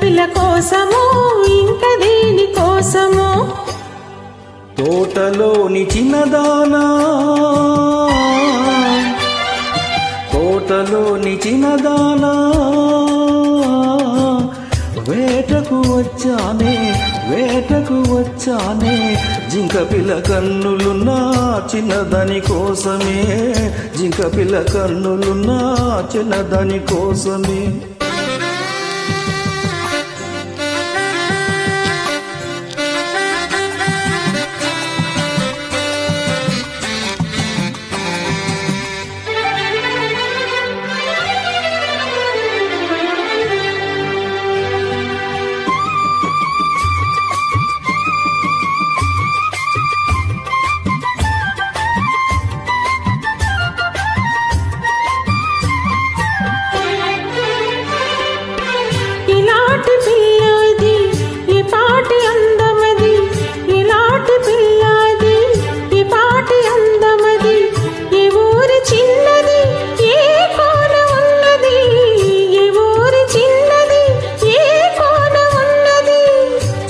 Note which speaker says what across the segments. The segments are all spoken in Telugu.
Speaker 1: పిల్ల కోసము ఇంకా దేని కోసము
Speaker 2: తోటలోని చిన్నదానా తోటలోని చిన్నదానా వేటకు వచ్చానే జింక పిల్ల కన్నులున్నా చిన్నదాని కోసమే జింక పిల్ల కన్నులున్నా చిన్నదాని కోసమే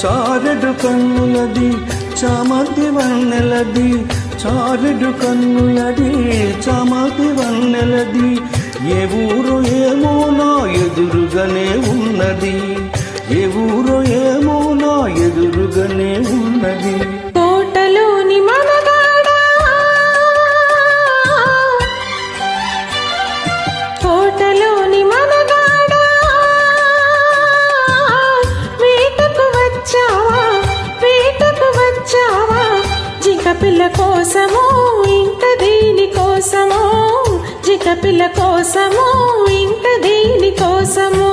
Speaker 2: చారెడు కన్నులది చామతి వన్నెలది చారెడు కన్నులది చామతి వన్నెలది ఏ ఊరు ఏమో నా ఎదురుగానే ఉన్నది ఏ ఊరు ఏమో నా ఎదురుగానే ఉన్నది
Speaker 1: తోటలోని మనగాడా తోటలోని మనగాడా వేటకు వచ్చావా జింక పిల్ల కోసము ఇంకా దేని కోసము జింక పిల్ల కోసము ఇంకా దేని కోసము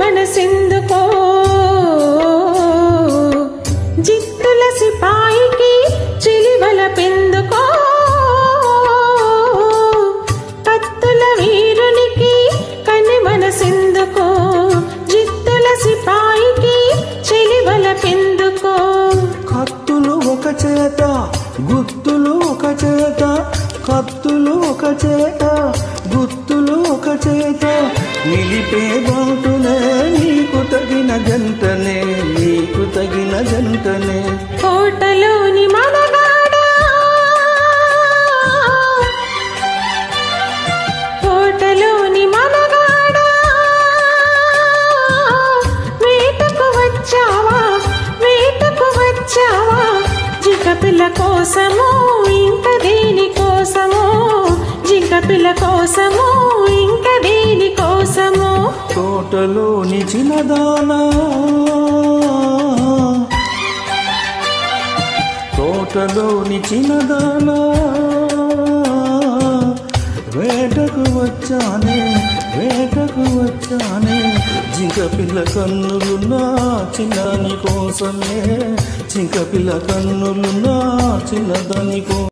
Speaker 1: మనసెందుకో జిత్తుల సిపాయికి చిలివల పెందుకో కత్తుల వీరునికి కని మనసెందుకో జిత్తుల సిపాయికి చిలివల పెందుకో
Speaker 2: కత్తులు ఒక చేత గుత్తులు ఒక చేత కత్తులు ఒక చేత గుత్తులు ఒక చేత నిలిపేదంటునే నీకు తగిన జంటనే
Speaker 1: తోటలోని మనగాడా తోటలోని మనగాడా వేటకు వచ్చావా జింక పిల్ల కోసము ఇంకా దేని కోసము జింక పిల్ల కోసము ఇంకా దేని కోసము
Speaker 2: తోటలోని చిన్నదానా తోటలోని చిన్నదానా వేటకు వచ్చానే జింక పిల్ల కన్నులున్నా చిన్నదాని కోసమే జింక పిల్ల కన్నులున్నా చిన్నదాని